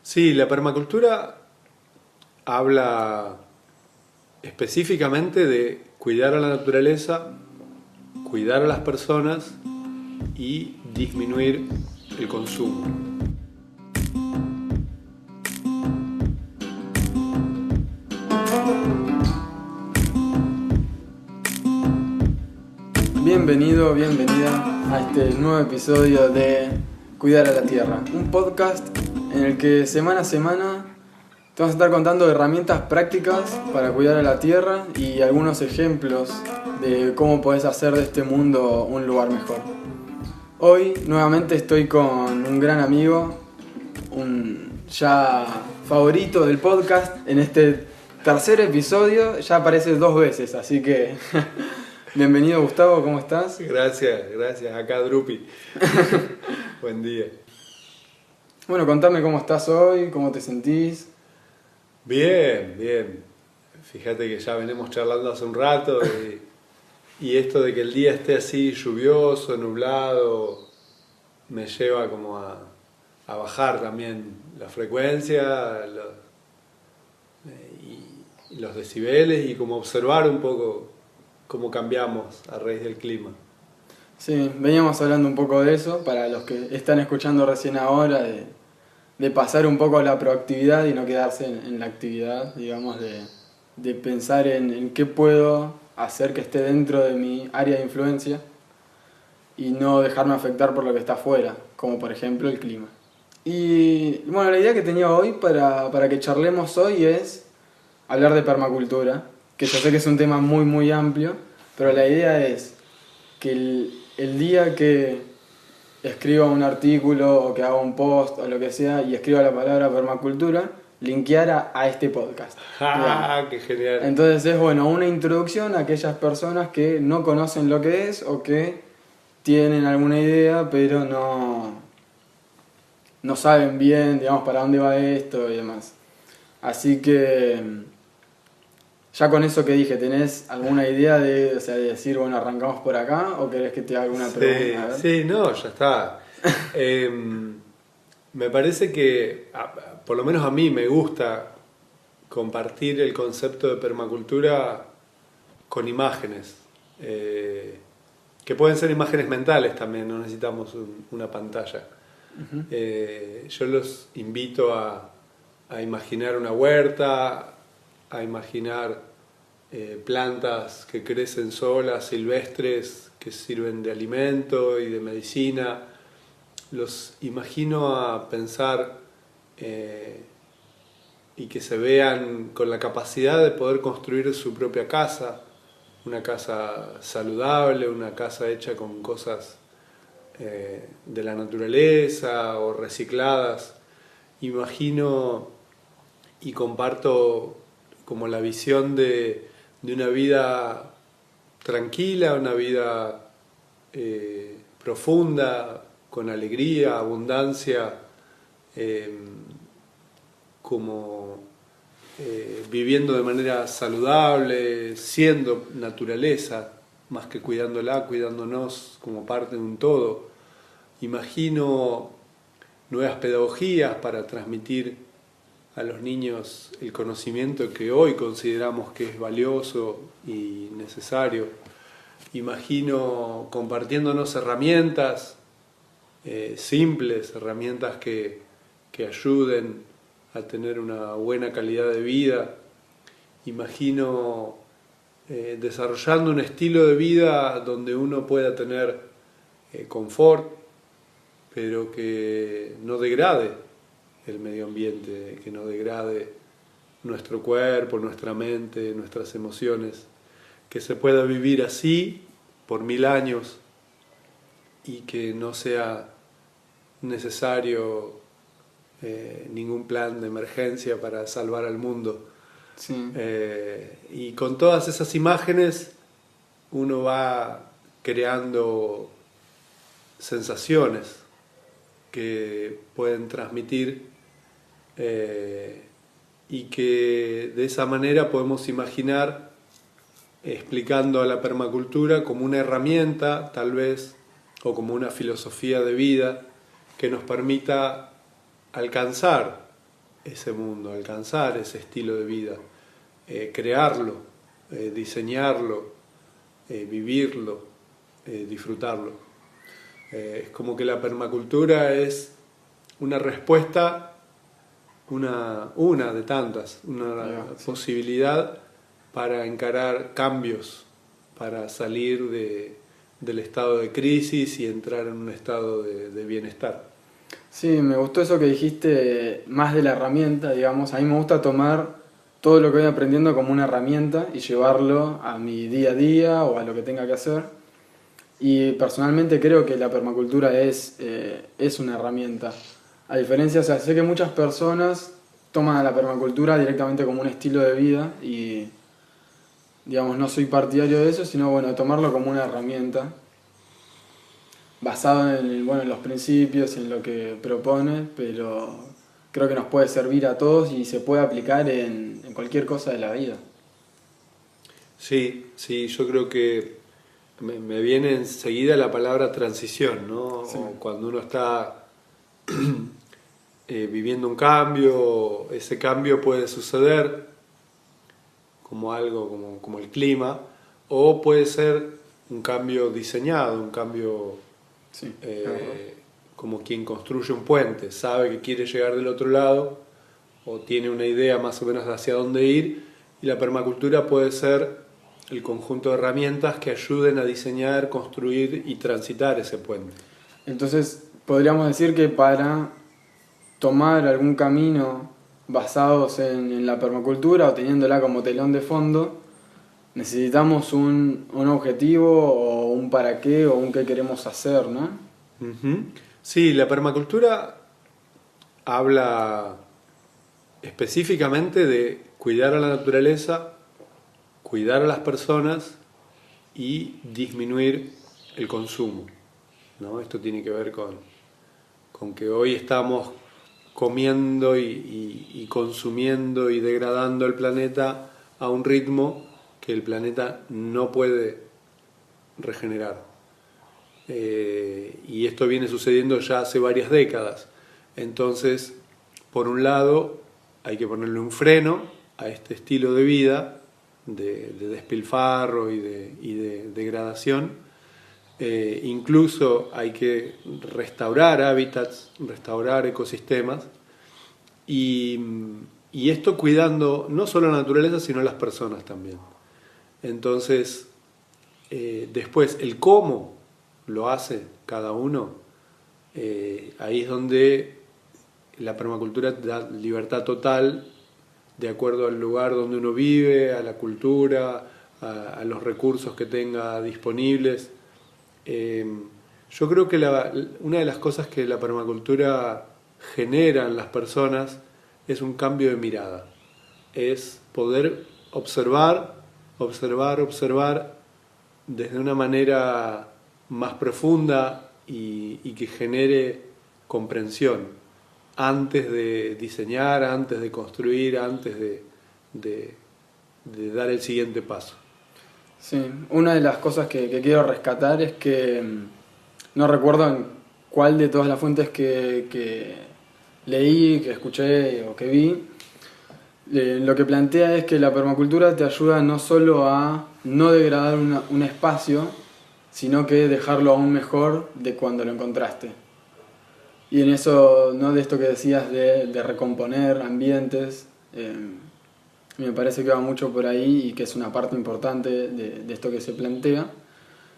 Sí, la permacultura habla específicamente de cuidar a la naturaleza, cuidar a las personas y disminuir el consumo. Bienvenido, bienvenida a este nuevo episodio de Cuidar a la Tierra, un podcast en el que semana a semana te vamos a estar contando herramientas prácticas para cuidar a la Tierra y algunos ejemplos de cómo podés hacer de este mundo un lugar mejor. Hoy nuevamente estoy con un gran amigo, un ya favorito del podcast. En este tercer episodio ya aparece 2 veces, así que bienvenido Gustavo, ¿cómo estás? Gracias. Acá Drupi. Buen día. Bueno, contame cómo estás hoy, cómo te sentís. Bien. Fíjate que ya venimos charlando hace un rato y esto de que el día esté así lluvioso, nublado, me lleva como a bajar también la frecuencia y los decibeles y como observar un poco cómo cambiamos a raíz del clima. Sí, veníamos hablando un poco de eso, para los que están escuchando recién ahora, de pasar un poco a la proactividad y no quedarse en la actividad, digamos, de pensar en qué puedo hacer que esté dentro de mi área de influencia y no dejarme afectar por lo que está afuera, como por ejemplo el clima. Y bueno, la idea que tenía hoy para que charlemos hoy es hablar de permacultura, que yo sé que es un tema muy amplio, pero la idea es que el día que escriba un artículo o que haga un post o lo que sea y escriba la palabra permacultura, linkeara a este podcast. ¡Ah, qué genial! Entonces es bueno, una introducción a aquellas personas que no conocen lo que es o que tienen alguna idea pero no saben bien, digamos, para dónde va esto y demás. Así que ya con eso que dije, ¿tenés alguna idea de decir, bueno, arrancamos por acá o querés que te haga alguna pregunta? A ver. Sí, no, ya está. Me parece que, por lo menos a mí, me gusta compartir el concepto de permacultura con imágenes, que pueden ser imágenes mentales también, no necesitamos una pantalla. Yo los invito a imaginar una huerta, a imaginar plantas que crecen solas, silvestres, que sirven de alimento y de medicina. Los imagino a pensar y que se vean con la capacidad de poder construir su propia casa, una casa saludable, una casa hecha con cosas de la naturaleza o recicladas. Imagino y comparto como la visión de una vida tranquila, una vida profunda, con alegría, abundancia, como viviendo de manera saludable, siendo naturaleza, más que cuidándola, cuidándonos como parte de un todo. Imagino nuevas pedagogías para transmitir a los niños el conocimiento que hoy consideramos que es valioso y necesario. Imagino compartiéndonos herramientas simples, herramientas que ayuden a tener una buena calidad de vida. Imagino desarrollando un estilo de vida donde uno pueda tener confort, pero que no degrade el medio ambiente, que no degrade nuestro cuerpo, nuestra mente, nuestras emociones, que se pueda vivir así por 1000 años y que no sea necesario ningún plan de emergencia para salvar al mundo. Sí. Y con todas esas imágenes uno va creando sensaciones que pueden transmitir y que de esa manera podemos imaginar explicando a la permacultura como una herramienta tal vez o como una filosofía de vida que nos permita alcanzar ese mundo, alcanzar ese estilo de vida, crearlo, diseñarlo, vivirlo, disfrutarlo. Es como que la permacultura es una respuesta, una de tantas, una posibilidad para encarar cambios, para salir del estado de crisis y entrar en un estado de bienestar. Sí, me gustó eso que dijiste, más de la herramienta, digamos. A mí me gusta tomar todo lo que voy aprendiendo como una herramienta y llevarlo a mi día a día o a lo que tenga que hacer. Y personalmente creo que la permacultura es una herramienta. A diferencia, o sea, sé que muchas personas toman a la permacultura directamente como un estilo de vida y, digamos, no soy partidario de eso, sino, bueno, tomarlo como una herramienta basado en los principios y en lo que propone, pero creo que nos puede servir a todos y se puede aplicar en cualquier cosa de la vida. Sí, yo creo que me viene enseguida la palabra transición, ¿no? Sí. O cuando uno está viviendo un cambio, ese cambio puede suceder como algo como el clima, o puede ser un cambio diseñado, un cambio Sí, como quien construye un puente, sabe que quiere llegar del otro lado o tiene una idea más o menos de hacia dónde ir, y la permacultura puede ser el conjunto de herramientas que ayuden a diseñar, construir y transitar ese puente. Entonces, podríamos decir que para tomar algún camino basados en la permacultura o teniéndola como telón de fondo, necesitamos un objetivo o un para qué o un qué queremos hacer, ¿no? Uh-huh. Sí, la permacultura habla específicamente de cuidar a la naturaleza, cuidar a las personas y disminuir el consumo, ¿no? Esto tiene que ver con que hoy estamos comiendo y consumiendo y degradando el planeta a un ritmo que el planeta no puede regenerar. Y esto viene sucediendo ya hace varias décadas. Entonces, por un lado, hay que ponerle un freno a este estilo de vida, de despilfarro y de degradación. Incluso hay que restaurar hábitats, restaurar ecosistemas, y esto cuidando no solo a la naturaleza, sino a las personas también. Entonces, después, el cómo lo hace cada uno, ahí es donde la permacultura da libertad total de acuerdo al lugar donde uno vive, a la cultura, a los recursos que tenga disponibles. Yo creo que una de las cosas que la permacultura genera en las personas es un cambio de mirada, es poder observar desde una manera más profunda y que genere comprensión antes de diseñar, antes de construir, antes de dar el siguiente paso. Sí, una de las cosas que quiero rescatar es que no recuerdo en cuál de todas las fuentes que leí, que escuché o que vi, lo que plantea es que la permacultura te ayuda no solo a no degradar un espacio, sino que dejarlo aún mejor de cuando lo encontraste. Y en eso, ¿no? De esto que decías de recomponer ambientes, me parece que va mucho por ahí y que es una parte importante de esto que se plantea.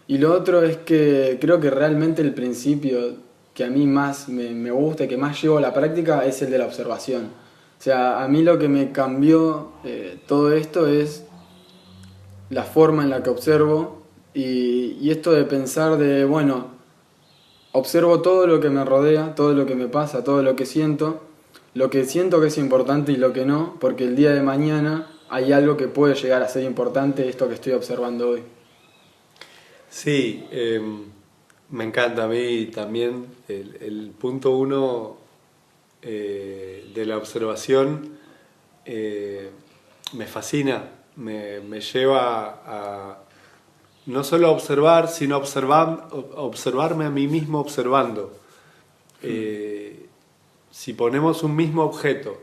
Y lo otro es que creo que realmente el principio que a mí más me gusta y que más llevo a la práctica es el de la observación. O sea, a mí lo que me cambió todo esto es la forma en la que observo y esto de pensar bueno, observo todo lo que me rodea, todo lo que me pasa, todo lo que siento que es importante y lo que no, porque el día de mañana hay algo que puede llegar a ser importante, esto que estoy observando hoy. Sí, me encanta a mí también el punto 1 de la observación. Me fascina, me lleva a no solo a observar, sino a observarme a mí mismo observando. Si ponemos un mismo objeto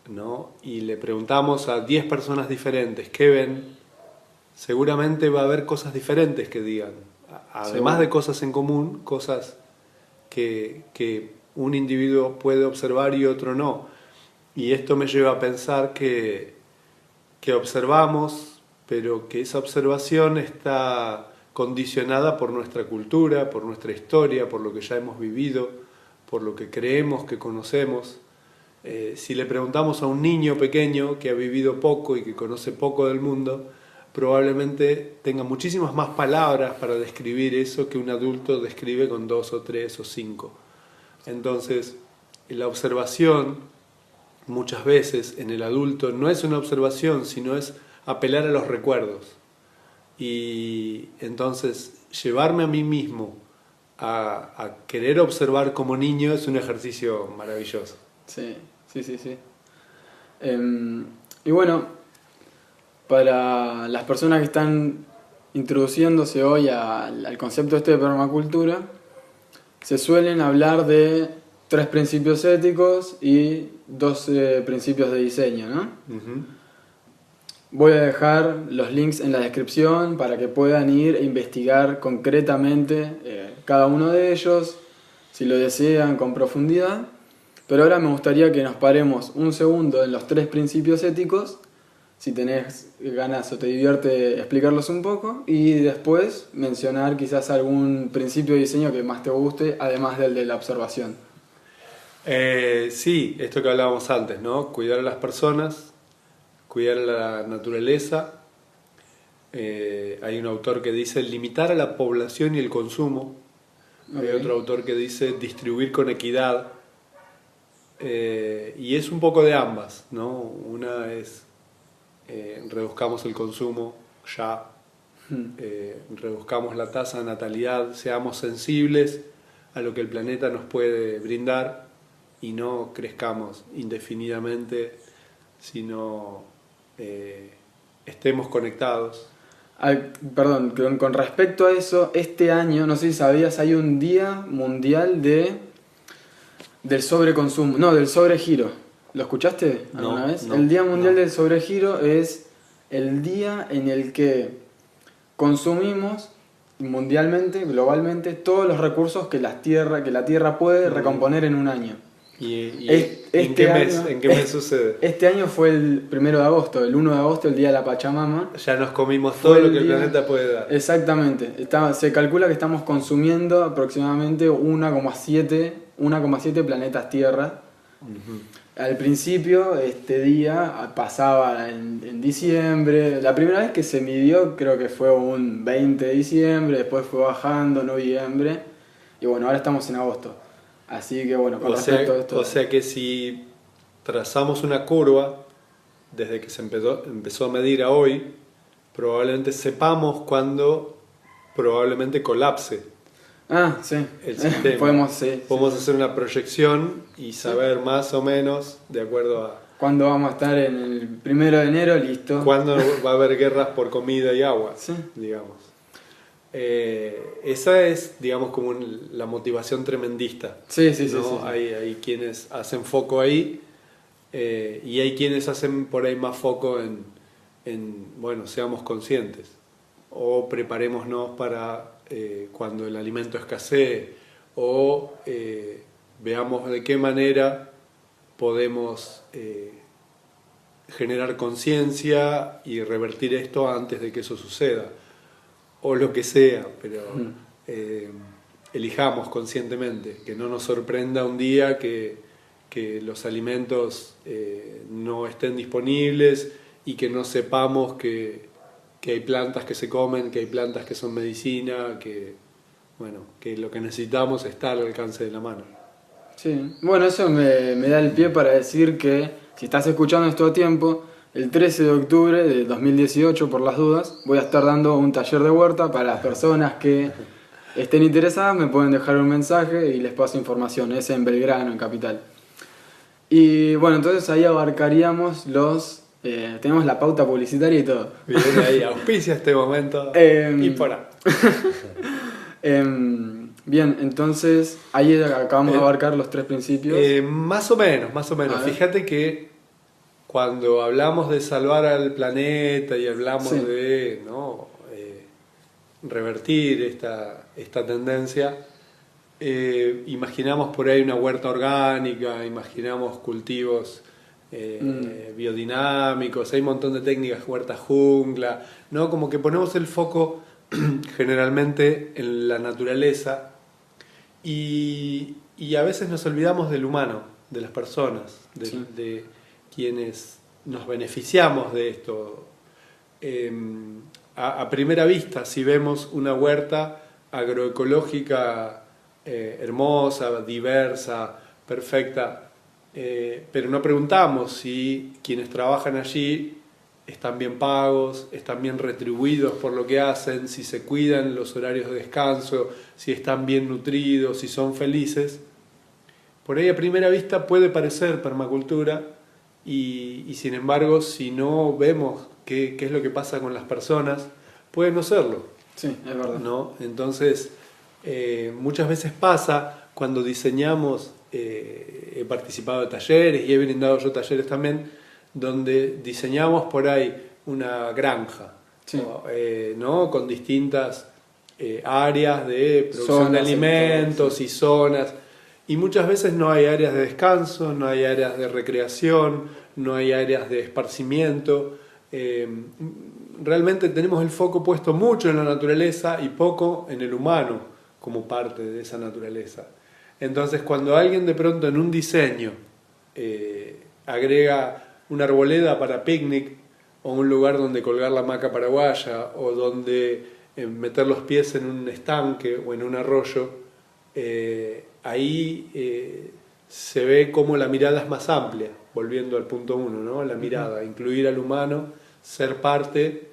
¿no? Y le preguntamos a 10 personas diferentes qué ven, seguramente va a haber cosas diferentes que digan. Además de cosas en común, cosas que un individuo puede observar y otro no. Y esto me lleva a pensar que observamos, pero que esa observación está condicionada por nuestra cultura, por nuestra historia, por lo que ya hemos vivido, por lo que creemos que conocemos. Si le preguntamos a un niño pequeño que ha vivido poco y que conoce poco del mundo, probablemente tenga muchísimas más palabras para describir eso que un adulto describe con 2 o 3 o 5. Entonces, la observación muchas veces en el adulto no es una observación, sino es apelar a los recuerdos. Y entonces llevarme a mí mismo a querer observar como niño es un ejercicio maravilloso. Sí. Y bueno, para las personas que están introduciéndose hoy al concepto este de permacultura, se suelen hablar de 3 principios éticos y 12 principios de diseño, ¿no? Uh-huh. Voy a dejar los links en la descripción para que puedan ir e investigar concretamente cada uno de ellos, si lo desean, con profundidad. Pero ahora me gustaría que nos paremos un segundo en los 3 principios éticos, si tenés ganas o te divierte explicarlos un poco, y después mencionar quizás algún principio de diseño que más te guste, además del de la observación. Sí, esto que hablábamos antes, ¿no? Cuidar a las personas, cuidar a la naturaleza. Hay un autor que dice limitar a la población y el consumo. Okay. Hay otro autor que dice distribuir con equidad. Y es un poco de ambas, ¿no? Una es reduzcamos el consumo ya, reduzcamos la tasa de natalidad, seamos sensibles a lo que el planeta nos puede brindar y no crezcamos indefinidamente, sino estemos conectados. Perdón, con respecto a eso, este año, no sé si sabías, hay un día mundial del sobreconsumo, no, del sobregiro. ¿Lo escuchaste alguna vez? El Día Mundial del Sobregiro es el día en el que consumimos mundialmente, globalmente, todos los recursos que la Tierra puede recomponer en un año. ¿En qué mes sucede? Este año fue el 1 de agosto, el 1 de agosto, el Día de la Pachamama. Ya nos comimos todo lo que el planeta puede dar. Exactamente. Se calcula que estamos consumiendo aproximadamente 1,7 planetas Tierra. Uh-huh. Al principio, este día pasaba en diciembre. La primera vez que se midió creo que fue un 20 de diciembre, después fue bajando, noviembre. Y bueno, ahora estamos en agosto. Así que bueno, con respecto a esto... O sea que si trazamos una curva, desde que se empezó a medir a hoy, probablemente sepamos cuándo probablemente colapse. Ah, sí. El sistema. Podemos hacer una proyección y saber más o menos, de acuerdo a... ¿Cuándo vamos a estar en el 1 de enero? Listo. ¿Cuándo va a haber guerras por comida y agua? Sí. Digamos. Esa es, digamos, como la motivación tremendista. Sí. Hay quienes hacen foco ahí y hay quienes hacen por ahí más foco en bueno, seamos conscientes o preparémonos para cuando el alimento escasee o veamos de qué manera podemos generar conciencia y revertir esto antes de que eso suceda. O lo que sea, pero elijamos conscientemente, que no nos sorprenda un día que los alimentos no estén disponibles y que no sepamos que hay plantas que se comen, que hay plantas que son medicina, que lo que necesitamos está al alcance de la mano. Sí, bueno, eso me da el pie para decir que si estás escuchando esto a tiempo, el 13 de octubre de 2018, por las dudas, voy a estar dando un taller de huerta para las personas que estén interesadas. Me pueden dejar un mensaje y les paso información. Es en Belgrano, en Capital. Y bueno, entonces ahí abarcaríamos tenemos la pauta publicitaria y todo. Bien, ahí auspicia este momento. Y por ahí. Bien, entonces ahí acabamos de abarcar los 3 principios. Más o menos. Fíjate que cuando hablamos de salvar al planeta y hablamos Sí. de, ¿no? Revertir esta tendencia, imaginamos por ahí una huerta orgánica, imaginamos cultivos biodinámicos, hay un montón de técnicas, huerta jungla, ¿no? Como que ponemos el foco generalmente en la naturaleza y a veces nos olvidamos del humano, de las personas, Sí. de quienes nos beneficiamos de esto. A primera vista, si vemos una huerta agroecológica hermosa, diversa, perfecta, pero no preguntamos si quienes trabajan allí están bien pagos, están bien retribuidos por lo que hacen, si se cuidan los horarios de descanso, si están bien nutridos, si son felices. Por ahí a primera vista puede parecer permacultura y sin embargo si no vemos qué es lo que pasa con las personas, puede no serlo, Sí, es verdad. ¿no? Entonces muchas veces pasa cuando diseñamos, he participado de talleres y he brindado yo talleres también, donde diseñamos por ahí una granja, Sí. ¿no? Con distintas áreas de producción Zonas, de alimentos sectores, y zonas. Y muchas veces no hay áreas de descanso, no hay áreas de recreación, no hay áreas de esparcimiento. Realmente tenemos el foco puesto mucho en la naturaleza y poco en el humano como parte de esa naturaleza. Entonces, cuando alguien de pronto en un diseño agrega una arboleda para picnic o un lugar donde colgar la hamaca paraguaya o donde meter los pies en un estanque o en un arroyo, ahí se ve como la mirada es más amplia, volviendo al punto 1, ¿no? La mirada, incluir al humano, ser parte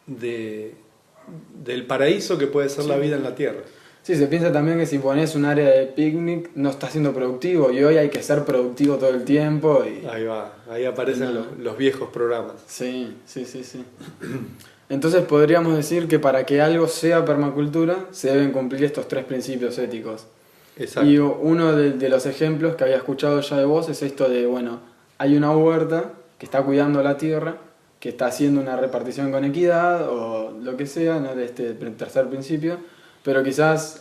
del paraíso que puede ser la vida en la tierra. Sí, se piensa también que si pones un área de picnic no estás siendo productivo y hoy hay que ser productivo todo el tiempo. Ahí va, ahí aparecen los viejos programas. Sí, sí, sí, sí. Entonces podríamos decir que para que algo sea permacultura se deben cumplir estos 3 principios éticos. Exacto. Y uno de los ejemplos que había escuchado ya de vos es esto de, bueno, hay una huerta que está cuidando la tierra, que está haciendo una repartición con equidad o lo que sea, ¿no? De este tercer principio, pero quizás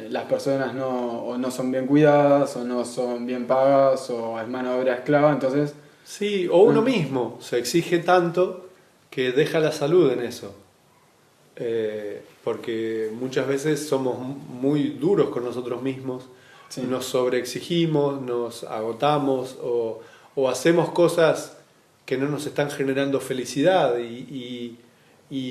las personas o no son bien cuidadas o no son bien pagas o es mano de obra esclava, entonces... Sí, o uno mismo se exige tanto que deja la salud en eso. Porque muchas veces somos muy duros con nosotros mismos, Sí. nos sobreexigimos, nos agotamos o hacemos cosas que no nos están generando felicidad y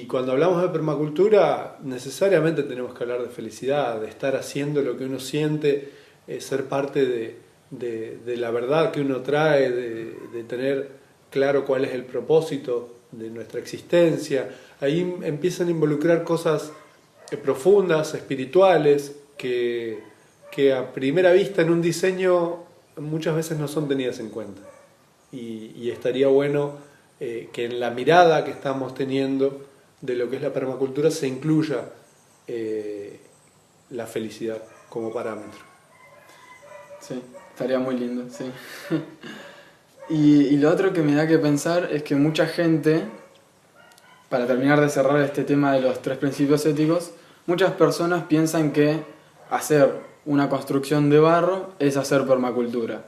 cuando hablamos de permacultura necesariamente tenemos que hablar de felicidad, de estar haciendo lo que uno siente, ser parte de la verdad que uno trae, de tener claro cuál es el propósito de nuestra existencia. Ahí empiezan a involucrar cosas profundas, espirituales, que a primera vista en un diseño muchas veces no son tenidas en cuenta. Y estaría bueno que en la mirada que estamos teniendo de lo que es la permacultura se incluya la felicidad como parámetro. Sí, estaría muy lindo, sí. Y lo otro que me da que pensar es que mucha gente, para terminar de cerrar este tema de los 3 principios éticos, muchas personas piensan que hacer una construcción de barro es hacer permacultura.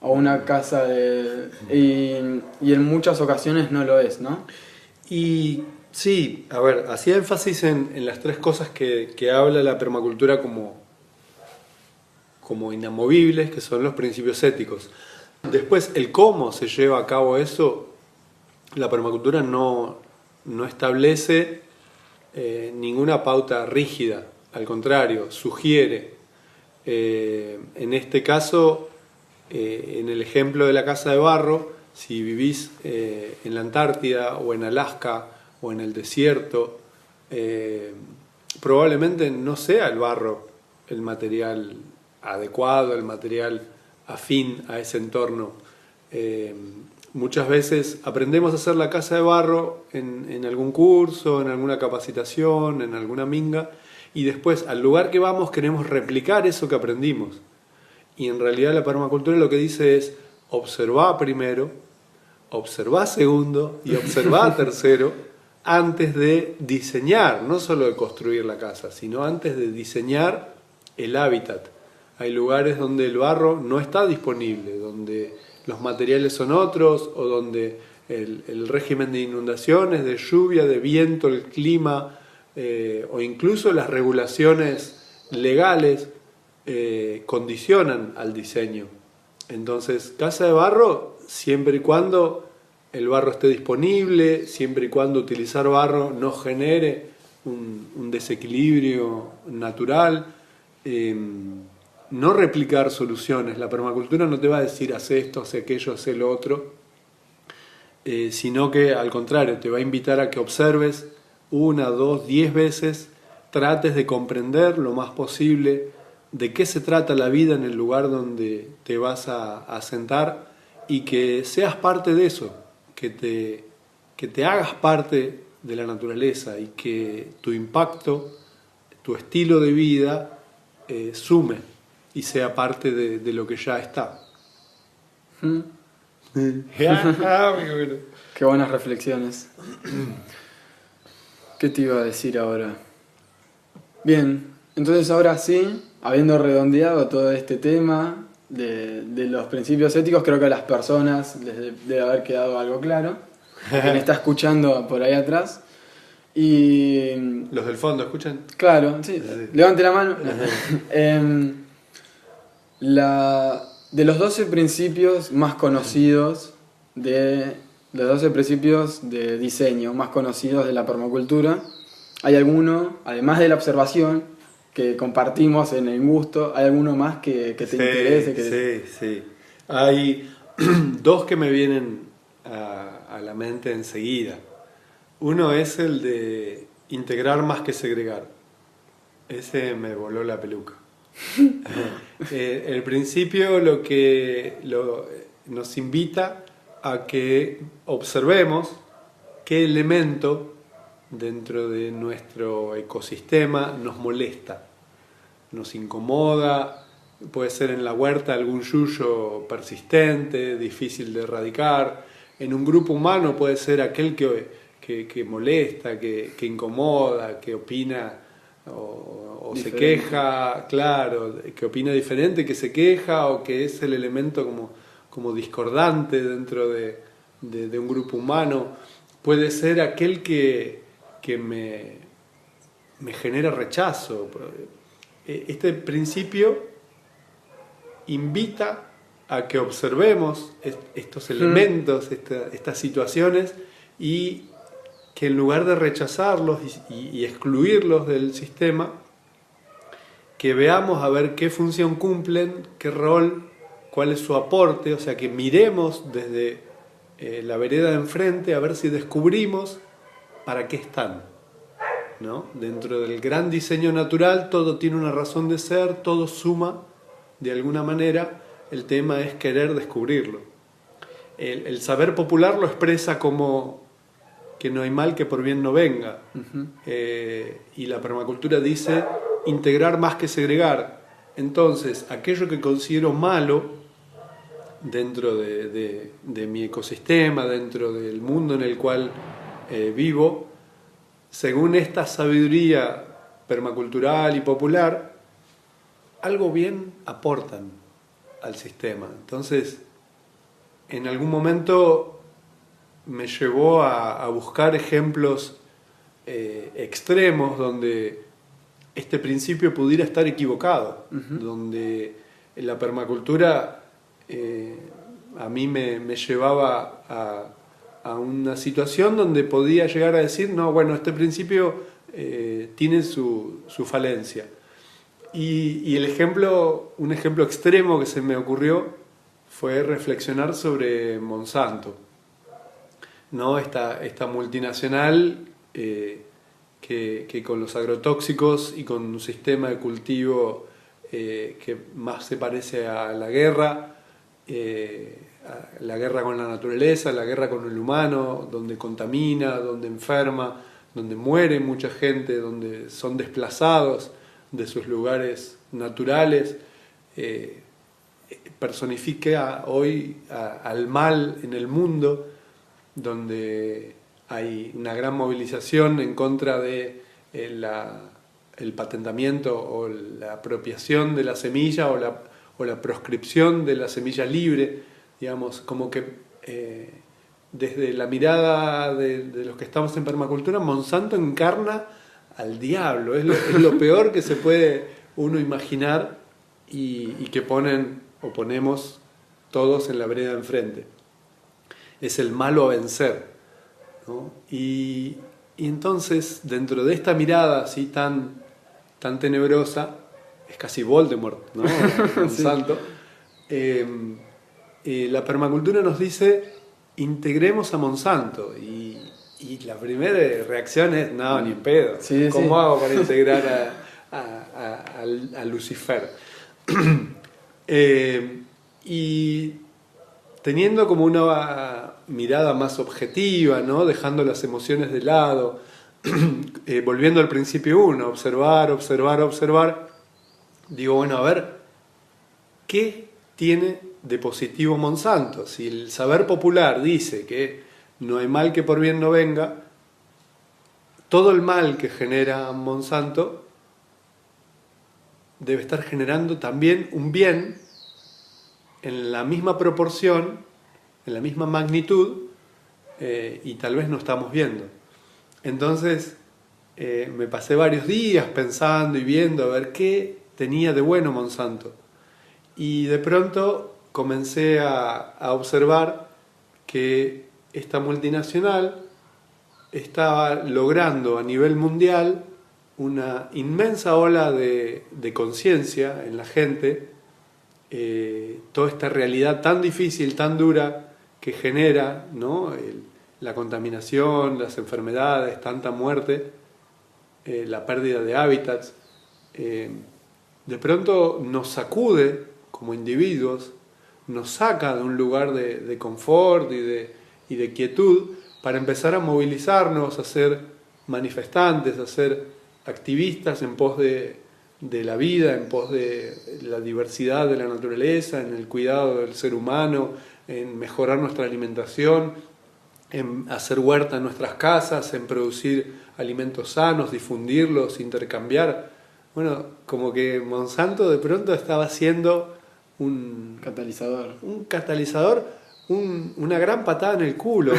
O una casa de... Y en muchas ocasiones no lo es, ¿no? Y sí, a ver, hacía énfasis en las 3 cosas que habla la permacultura como inamovibles, que son los principios éticos. Después, el cómo se lleva a cabo eso, la permacultura no establece ninguna pauta rígida, al contrario, sugiere. En este caso, en el ejemplo de la casa de barro, si vivís en la Antártida o en Alaska o en el desierto, probablemente no sea el barro el material adecuado, el material afín a ese entorno. Muchas veces aprendemos a hacer la casa de barro en algún curso, en alguna capacitación, en alguna minga, y después al lugar que vamos queremos replicar eso que aprendimos. Y en realidad la permacultura lo que dice es observar primero, observá segundo y observá tercero antes de diseñar, no solo de construir la casa, sino antes de diseñar el hábitat. Hay lugares donde el barro no está disponible, donde los materiales son otros o donde el régimen de inundaciones, de lluvia, de viento, el clima o incluso las regulaciones legales condicionan al diseño. Entonces, casa de barro, siempre y cuando el barro esté disponible, siempre y cuando utilizar barro no genere un desequilibrio natural, no replicar soluciones. La permacultura no te va a decir haz esto, haz aquello, haz lo otro, sino que al contrario te va a invitar a que observes 1, 2, 10 veces, trates de comprender lo más posible de qué se trata la vida en el lugar donde te vas a sentar y que seas parte de eso, que te hagas parte de la naturaleza y que tu impacto, tu estilo de vida sume y sea parte de lo que ya está. Qué buenas reflexiones. ¿Qué te iba a decir ahora? Bien, entonces ahora sí, habiendo redondeado todo este tema de los principios éticos, creo que a las personas les debe haber quedado algo claro. Quien está escuchando por ahí atrás. Y ¿Los del fondo escuchan? claro, sí, levante la mano. De los 12 principios más conocidos de los 12 principios de diseño más conocidos de la permacultura, hay alguno, además de la observación, que compartimos en el gusto, hay alguno más que te interese. Sí. Hay dos que me vienen a la mente enseguida. Uno es el de integrar más que segregar. Ese me voló la peluca. El principio nos invita a que observemos qué elemento dentro de nuestro ecosistema nos molesta, nos incomoda. Puede ser en la huerta algún yuyo persistente, difícil de erradicar. En un grupo humano puede ser aquel que molesta, que incomoda, que opina o se queja, claro, que opina diferente, que se queja o que es el elemento como discordante dentro de un grupo humano. Puede ser aquel que me genera rechazo. Este principio invita a que observemos estos elementos, estas situaciones, y que en lugar de rechazarlos y excluirlos del sistema, que veamos a ver qué función cumplen, qué rol, cuál es su aporte, o sea, que miremos desde la vereda de enfrente a ver si descubrimos para qué están, ¿no? Dentro del gran diseño natural todo tiene una razón de ser, todo suma de alguna manera, el tema es querer descubrirlo. El saber popular lo expresa como que no hay mal que por bien no venga. Y la permacultura dice integrar más que segregar. Entonces, aquello que considero malo dentro de mi ecosistema, dentro del mundo en el cual vivo, según esta sabiduría permacultural y popular, algo bien aportan al sistema. Entonces, en algún momento me llevó a buscar ejemplos extremos donde este principio pudiera estar equivocado, donde la permacultura a mí me llevaba a una situación donde podía llegar a decir, no, bueno, este principio tiene su falencia. Y un ejemplo extremo que se me ocurrió fue reflexionar sobre Monsanto, ¿no? Esta multinacional que con los agrotóxicos y con un sistema de cultivo que más se parece a la guerra con la naturaleza, la guerra con el humano, donde contamina, donde enferma, donde muere mucha gente, donde son desplazados de sus lugares naturales, personifica hoy al mal en el mundo donde hay una gran movilización en contra de el patentamiento o la apropiación de la semilla o la proscripción de la semilla libre, digamos, como que desde la mirada de los que estamos en permacultura, Monsanto encarna al diablo, es lo peor que se puede uno imaginar y que ponen o ponemos todos en la vereda enfrente. Es el malo a vencer, ¿no? Y entonces, dentro de esta mirada así tan tenebrosa, es casi Voldemort, ¿no? Monsanto. La permacultura nos dice, integremos a Monsanto. Y la primera reacción es, no, ni en pedo. Sí, ¿Cómo hago para integrar a Lucifer? Y teniendo como una mirada más objetiva, ¿no? Dejando las emociones de lado, volviendo al principio uno, observar, digo, bueno, a ver, ¿qué tiene de positivo Monsanto? Si el saber popular dice que no hay mal que por bien no venga, todo el mal que genera Monsanto debe estar generando también un bien en la misma proporción, en la misma magnitud, y tal vez no estamos viendo. Entonces me pasé varios días pensando y viendo a ver qué tenía de bueno Monsanto. Y de pronto comencé a observar que esta multinacional estaba logrando a nivel mundial una inmensa ola de conciencia en la gente, toda esta realidad tan difícil, tan dura que genera, ¿no? La contaminación, las enfermedades, tanta muerte, la pérdida de hábitats, de pronto nos sacude como individuos, nos saca de un lugar de confort y de quietud para empezar a movilizarnos, a ser manifestantes, a ser activistas en pos de la vida, en pos de la diversidad de la naturaleza, en el cuidado del ser humano, en mejorar nuestra alimentación, en hacer huerta en nuestras casas, en producir alimentos sanos, difundirlos, intercambiar. Bueno, como que Monsanto de pronto estaba haciendo un catalizador, una gran patada en el culo,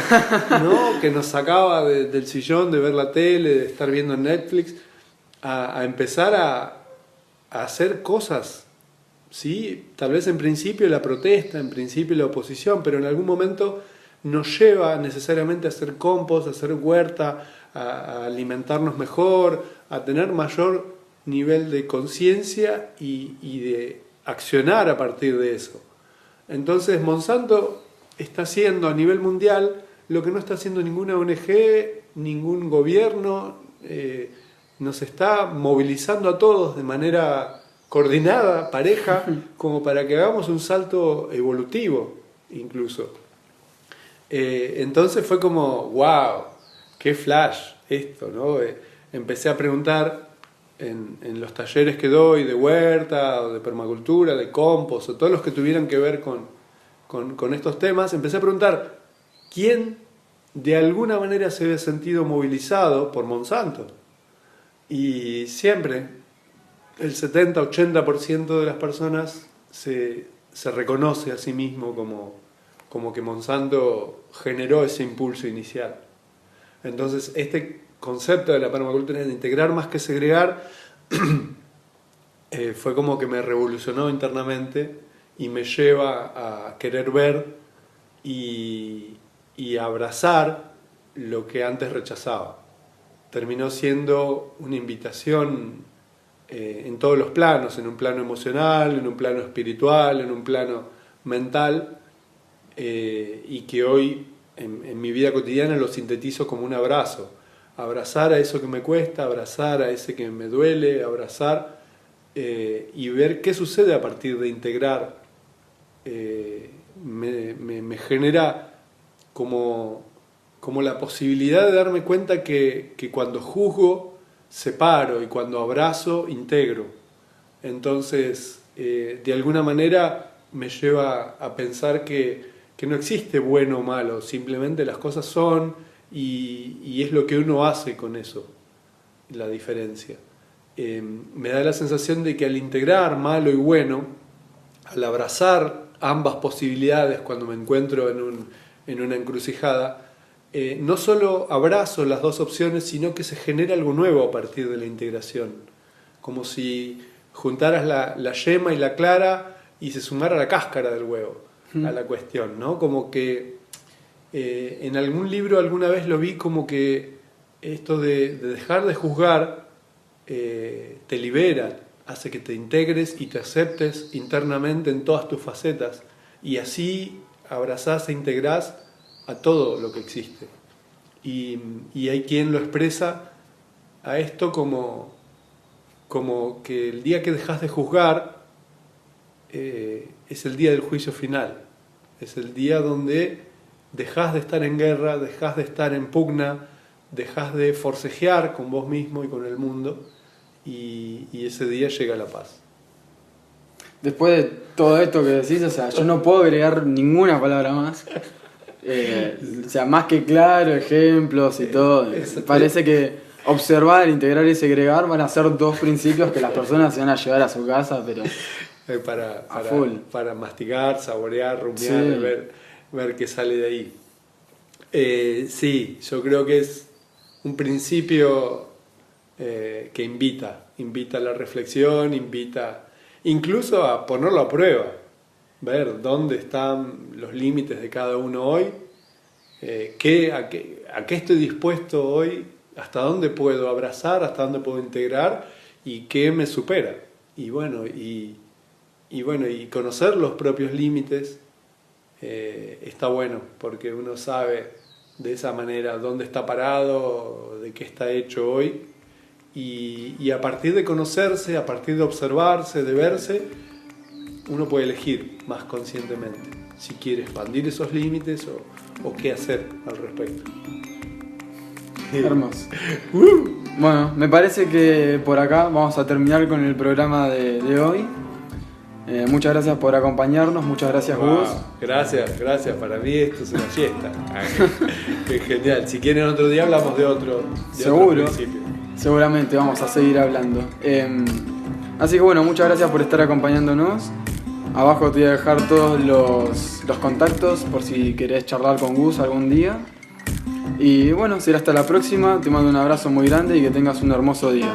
¿no? Que nos sacaba del sillón de ver la tele, de estar viendo Netflix, a empezar a hacer cosas, ¿sí? Tal vez en principio la protesta, en principio la oposición, pero en algún momento nos lleva necesariamente a hacer compost, a hacer huerta, a alimentarnos mejor, a tener mayor nivel de conciencia y de accionar a partir de eso. Entonces Monsanto está haciendo a nivel mundial lo que no está haciendo ninguna ONG, ningún gobierno, nos está movilizando a todos de manera coordinada, pareja, como para que hagamos un salto evolutivo incluso. Entonces fue como, wow, qué flash esto, ¿no? Empecé a preguntar en los talleres que doy de huerta o de permacultura, de compost, o todos los que tuvieran que ver con estos temas, empecé a preguntar quién de alguna manera se había sentido movilizado por Monsanto. Y siempre el 70-80% de las personas se reconoce a sí mismo como que Monsanto generó ese impulso inicial. Entonces este concepto de la permacultura de integrar más que segregar fue como que me revolucionó internamente y me lleva a querer ver y abrazar lo que antes rechazaba. Terminó siendo una invitación en todos los planos, en un plano emocional, en un plano espiritual, en un plano mental, y que hoy en mi vida cotidiana lo sintetizo como un abrazo. Abrazar a eso que me cuesta, abrazar a ese que me duele, abrazar y ver qué sucede a partir de integrar. Me genera como la posibilidad de darme cuenta que cuando juzgo, separo, y cuando abrazo, integro. Entonces, de alguna manera me lleva a pensar que que no existe bueno o malo, simplemente las cosas son y es lo que uno hace con eso, la diferencia. Me da la sensación de que al integrar malo y bueno, al abrazar ambas posibilidades cuando me encuentro en una encrucijada, no solo abrazo las dos opciones, sino que se genera algo nuevo a partir de la integración, como si juntaras la yema y la clara y se sumara la cáscara del huevo a la cuestión, ¿no? Como que en algún libro alguna vez lo vi como que esto de dejar de juzgar te libera, hace que te integres y te aceptes internamente en todas tus facetas, y así abrazás e integrás a todo lo que existe. Y hay quien lo expresa a esto como que el día que dejas de juzgar es el día del juicio final, es el día donde dejas de estar en guerra, dejas de estar en pugna, dejas de forcejear con vos mismo y con el mundo, y ese día llega la paz. Después de todo esto que decís, o sea, yo no puedo agregar ninguna palabra más. O sea, más que claro, ejemplos y todo. Parece que observar, integrar y segregar van a ser dos principios que las personas se van a llevar a su casa, pero para mastigar, saborear, rumiar, sí. ver qué sale de ahí. Sí, yo creo que es un principio que invita a la reflexión, invita incluso a ponerlo a prueba, ver dónde están los límites de cada uno hoy, a qué estoy dispuesto hoy, hasta dónde puedo abrazar, hasta dónde puedo integrar y qué me supera. Y bueno, y conocer los propios límites está bueno, porque uno sabe de esa manera dónde está parado, de qué está hecho hoy, y a partir de conocerse, a partir de observarse, de verse, uno puede elegir más conscientemente si quiere expandir esos límites o qué hacer al respecto. Hermoso. Bueno, me parece que por acá vamos a terminar con el programa de hoy. Muchas gracias por acompañarnos, muchas gracias Gus. Gracias, para mí esto es una fiesta. Qué genial. Si quieren otro día hablamos de otro principio. Seguramente vamos a seguir hablando. Así que bueno, muchas gracias por estar acompañándonos. Abajo te voy a dejar todos los contactos por si querés charlar con Gus algún día. Y bueno, será hasta la próxima. Te mando un abrazo muy grande y que tengas un hermoso día.